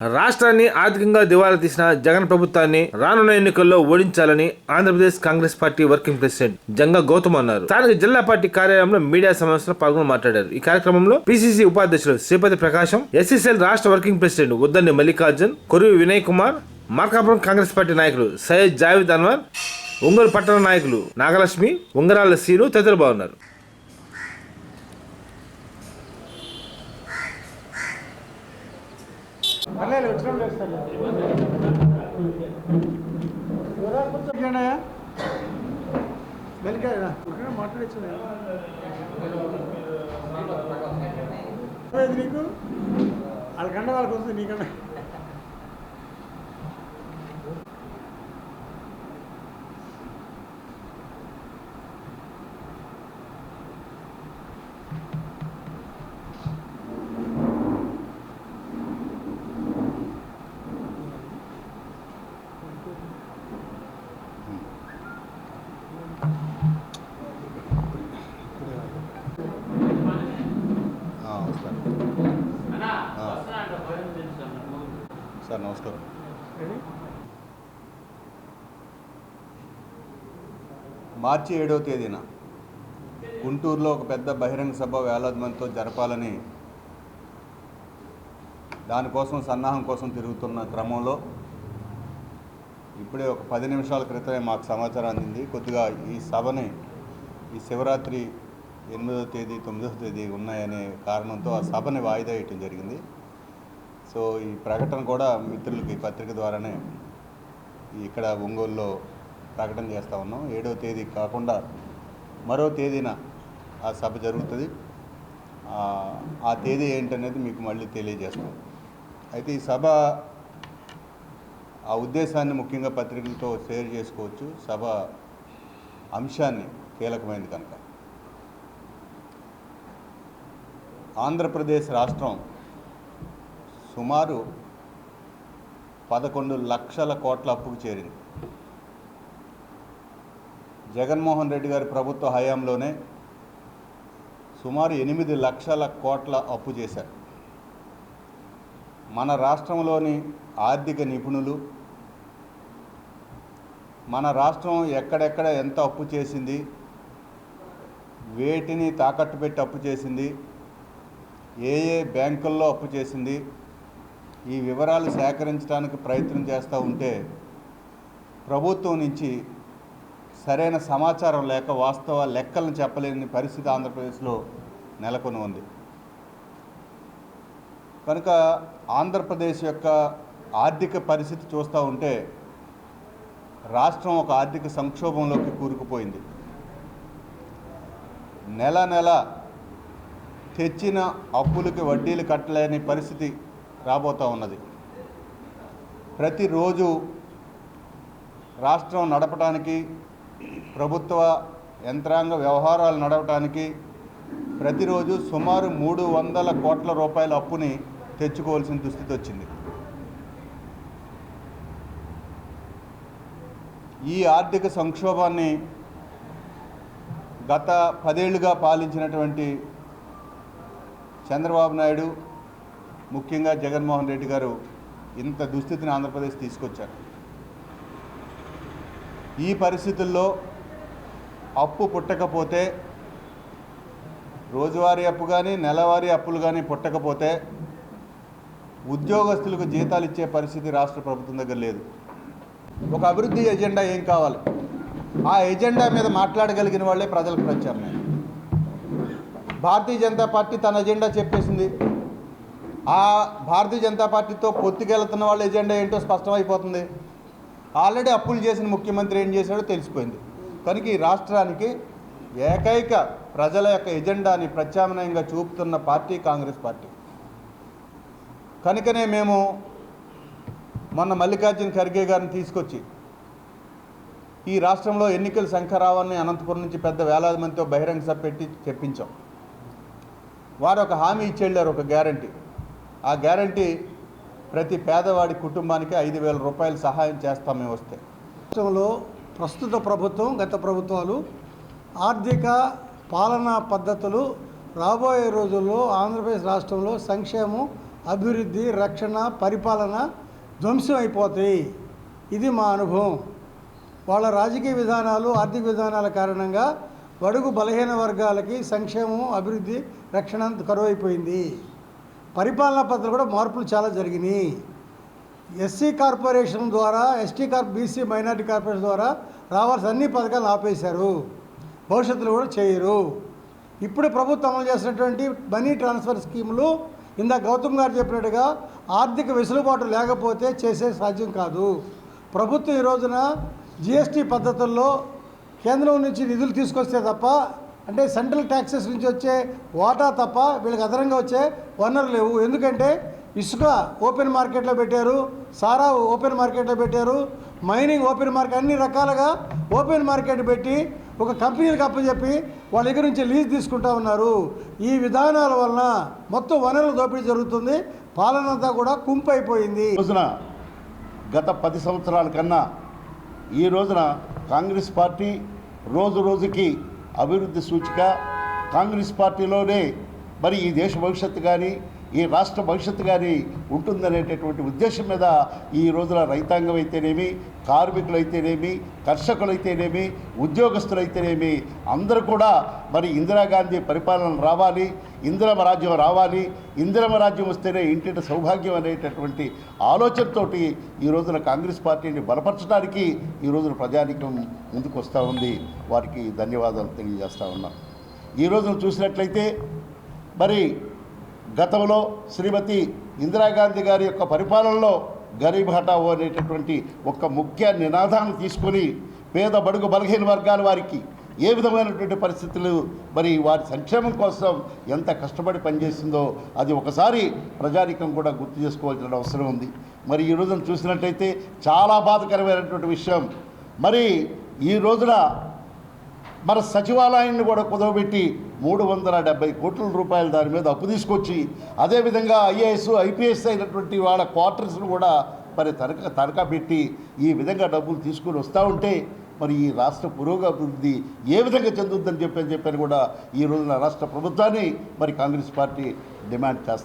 రాష్ట్రాన్ని ఆర్థికంగా దివాలా తీసిన జగన్ ప్రభుత్వాన్ని రానున్న ఎన్నికల్లో ఓడించాలని Andhra Pradesh Congress party working president Janga Gautam అన్నారు. స్థానిక జిల్లా పార్టీ కార్యాలయంలో మీడియా సమావేశంలో పాల్గొని మాట్లాడారు. ఈ కార్యక్రమంలో పిసిసి ఉపాధ్యక్షులు శ్రీపతి ప్రకాశం, ఎస్సీసీఎల్ రాష్ట్ర working president ఉద్దండి Mallikarjun, Koruvi Vinay Kumar, Markapuram Congress party నాయకులు సయ్యద్ జావేద్ అన్వర్, ఒంగోలు పట్టణ నాయకులు నాగలక్ష్మి, ఉంగరాల సీను తదితరులు బాగున్నారు. నీకు వాళ్ళకంటే వాళ్ళకి వస్తుంది నీకన్నా సార్ నమస్కారం. మార్చి 7వ తేదీన గుంటూరులో ఒక పెద్ద బహిరంగ సభ వేలాది మందితో జరపాలని దానికోసం సన్నాహం కోసం తిరుగుతున్న క్రమంలో ఇప్పుడే ఒక 10 నిమిషాల క్రితమే మాకు సమాచారం అందింది. కొద్దిగా ఈ సభని ఈ శివరాత్రి 8వ తేదీ 9వ తేదీ ఉన్నాయనే కారణంతో ఆ సభని వాయిదా వేయటం జరిగింది. సో ఈ ప్రకటన కూడా మిత్రులకి పత్రిక ద్వారానే ఇక్కడ ఒంగోలులో ప్రకటన చేస్తూ ఉన్నాం. 7వ తేదీ కాకుండా మరో తేదీన ఆ సభ జరుగుతుంది. ఆ తేదీ ఏంటనేది మీకు మళ్ళీ తెలియజేస్తాం. అయితే ఈ సభ ఆ ఉద్దేశాన్ని ముఖ్యంగా పత్రికలతో షేర్ చేసుకోవచ్చు. సభ అంశాన్ని కీలకమైనది కనుక ఆంధ్రప్రదేశ్ రాష్ట్రం సుమారు 11 లక్షల కోట్ల అప్పుకు చేరింది. జగన్మోహన్ రెడ్డి గారి ప్రభుత్వ హయాంలోనే సుమారు 8 లక్షల కోట్ల అప్పు చేశారు. మన రాష్ట్రంలోని ఆర్థిక నిపుణులు మన రాష్ట్రం ఎక్కడెక్కడ ఎంత అప్పు చేసింది, వేటిని తాకట్టు పెట్టి అప్పు చేసింది, ఏ బ్యాంకుల్లో అప్పు చేసింది, ఈ వివరాలు సేకరించడానికి ప్రయత్నం చేస్తూ ఉంటే ప్రభుత్వం నుంచి సరైన సమాచారం లేక వాస్తవ లెక్కలను చెప్పలేని పరిస్థితి ఆంధ్రప్రదేశ్లో నెలకొని ఉంది. కనుక ఆంధ్రప్రదేశ్ యొక్క ఆర్థిక పరిస్థితి చూస్తూ ఉంటే రాష్ట్రం ఒక ఆర్థిక సంక్షోభంలోకి కూరుకుపోయింది. నెల నెల తెచ్చిన అప్పులకి వడ్డీలు కట్టలేని పరిస్థితి రాబోతూ ఉన్నది. ప్రతిరోజు రాష్ట్రం నడపడానికి, ప్రభుత్వ యంత్రాంగ వ్యవహారాలు నడపడానికి ప్రతిరోజు సుమారు 300 కోట్ల రూపాయల అప్పుని తెచ్చుకోవాల్సిన దుస్థితి వచ్చింది. ఈ ఆర్థిక సంక్షోభాన్ని గత 10 ఏళ్లుగా పాలించినటువంటి చంద్రబాబు నాయుడు, ముఖ్యంగా జగన్మోహన్ రెడ్డి గారు ఇంత దుస్థితిని ఆంధ్రప్రదేశ్ తీసుకొచ్చారు. ఈ పరిస్థితుల్లో అప్పు పుట్టకపోతే, రోజువారీ అప్పు కానీ నెలవారీ అప్పులు కానీ పుట్టకపోతే ఉద్యోగస్తులకు జీతాలు ఇచ్చే పరిస్థితి రాష్ట్ర ప్రభుత్వం దగ్గర లేదు. ఒక అభివృద్ధి ఎజెండా ఏం కావాలి, ఆ ఎజెండా మీద మాట్లాడగలిగిన వాళ్ళే ప్రజలకు ప్రత్యామ్నాయం. భారతీయ జనతా పార్టీ తన ఎజెండా చెప్పేసింది. ఆ భారతీయ జనతా పార్టీతో పొత్తుకెళ్తున్న వాళ్ళ ఎజెండా ఏంటో స్పష్టమైపోతుంది. ఆల్రెడీ అప్పులు చేసిన ముఖ్యమంత్రి ఏం చేశాడో తెలిసిపోయింది. కనుక ఈ రాష్ట్రానికి ఏకైక ప్రజల యొక్క ఎజెండాని ప్రత్యామ్నాయంగా చూపుతున్న పార్టీ కాంగ్రెస్ పార్టీ. కనుకనే మేము మొన్న మల్లికార్జున ఖర్గే గారిని తీసుకొచ్చి ఈ రాష్ట్రంలో ఎన్నికల శంఖరావాన్ని అనంతపురం నుంచి పెద్ద వేలాది మందితో బహిరంగ సభ పెట్టి చెప్పించాం. వారు ఒక హామీ ఇచ్చేళ్ళారు, ఒక గ్యారంటీ. ఆ గ్యారంటీ ప్రతి పేదవాడి కుటుంబానికి 5,000 రూపాయలు సహాయం చేస్తాం మేము వస్తే. రాష్ట్రంలో ప్రస్తుత ప్రభుత్వం, గత ప్రభుత్వాలు ఆర్థిక పాలనా పద్ధతులు రాబోయే రోజుల్లో ఆంధ్రప్రదేశ్ రాష్ట్రంలో సంక్షేమం అభివృద్ధి, రక్షణ, పరిపాలన ధ్వంసం అయిపోతాయి. ఇది మా అనుభవం. వాళ్ళ రాజకీయ విధానాలు, ఆర్థిక విధానాల కారణంగా బడుగు బలహీన వర్గాలకి సంక్షేమం, అభివృద్ధి, రక్షణ కరువైపోయింది. పరిపాలనా పద్ధతులు కూడా మార్పులు చాలా జరిగినాయి. ఎస్సీ కార్పొరేషన్ ద్వారా, బీసీ మైనార్టీ కార్పొరేషన్ ద్వారా రావాల్సిన అన్ని పథకాలు ఆపేశారు. భవిష్యత్తులో కూడా చేయరు. ఇప్పుడు ప్రభుత్వం అమలు చేసినటువంటి మనీ ట్రాన్స్ఫర్ స్కీములు ఇందాక గౌతమ్ గారు చెప్పినట్టుగా ఆర్థిక వెసులుబాటు లేకపోతే చేసే సాధ్యం కాదు. ప్రభుత్వం ఈ రోజున జిఎస్టీ పద్ధతుల్లో కేంద్రం నుంచి నిధులు తీసుకొస్తే తప్ప, అంటే సెంట్రల్ ట్యాక్సెస్ నుంచి వచ్చే వాటా తప్ప వీళ్ళకి అదనంగా వచ్చే వనరులు లేవు. ఎందుకంటే ఇసుక ఓపెన్ మార్కెట్లో పెట్టారు, సారా ఓపెన్ మార్కెట్లో పెట్టారు, మైనింగ్ ఓపెన్ మార్కెట్, అన్ని రకాలుగా ఓపెన్ మార్కెట్ పెట్టి ఒక కంపెనీలకు అప్పచెప్పి వాళ్ళ దగ్గర నుంచి లీజ్ తీసుకుంటా ఉన్నారు. ఈ విధానాల వలన మొత్తం వనరుల దోపిడీ జరుగుతుంది. పాలన అంతా కూడా కుంపు అయిపోయింది. రోజున గత 10 సంవత్సరాల కన్నా ఈ రోజున కాంగ్రెస్ పార్టీ రోజు రోజుకి అభివృద్ధి సూచిక, కాంగ్రెస్ పార్టీలోనే మరి ఈ దేశ భవిష్యత్తు కానీ ఈ రాష్ట్ర భవిష్యత్తు కానీ ఉంటుందనేటటువంటి ఉద్దేశం మీద ఈ రోజున రైతాంగం అయితేనేమి, కార్మికులైతేనేమి, కర్షకులైతేనేమి, ఉద్యోగస్తులైతేనేమి అందరూ కూడా మరి ఇందిరాగాంధీ పరిపాలన రావాలి, ఇందిరమ రాజ్యం రావాలి, ఇందిరమ రాజ్యం వస్తేనే ఇంటింటి సౌభాగ్యం అనేటటువంటి ఆలోచనతోటి ఈ రోజున కాంగ్రెస్ పార్టీని బలపరచడానికి ఈ రోజున ప్రజానీకం ముందుకు వస్తూ ఉంది. వారికి ధన్యవాదాలు తెలియజేస్తూ ఉన్నాం. ఈ రోజున చూసినట్లయితే మరి గతంలో శ్రీమతి ఇందిరాగాంధీ గారి యొక్క పరిపాలనలో గరీబ్ హఠావో అనేటటువంటి ఒక ముఖ్య నినాదాన్ని తీసుకొని పేద బడుగు బలహీన వర్గాల వారికి ఏ విధమైనటువంటి పరిస్థితులు మరి వారి సంక్షేమం కోసం ఎంత కష్టపడి పనిచేసిందో అది ఒకసారి ప్రజానీకం కూడా గుర్తు చేసుకోవాల్సిన అవసరం ఉంది. మరి ఈ రోజున చూసినట్టయితే చాలా బాధాకరమైనటువంటి విషయం, మరి ఈ రోజున మన సచివాలయాన్ని కూడా కుదవబెట్టి 370 కోట్ల రూపాయలు దాని మీద అప్పు తీసుకొచ్చి, అదేవిధంగా ఐఏఎస్, ఐపీఎస్ అయినటువంటి వాళ్ళ క్వార్టర్స్ను కూడా మరి తనఖా పెట్టి ఈ విధంగా డబ్బులు తీసుకుని వస్తూ ఉంటే మరి ఈ రాష్ట్ర పురోగతి ఏ విధంగా చెందుతుందని చెప్పని కూడా ఈ రోజున రాష్ట్ర ప్రభుత్వాన్ని మరి కాంగ్రెస్ పార్టీ డిమాండ్ చేస్తూ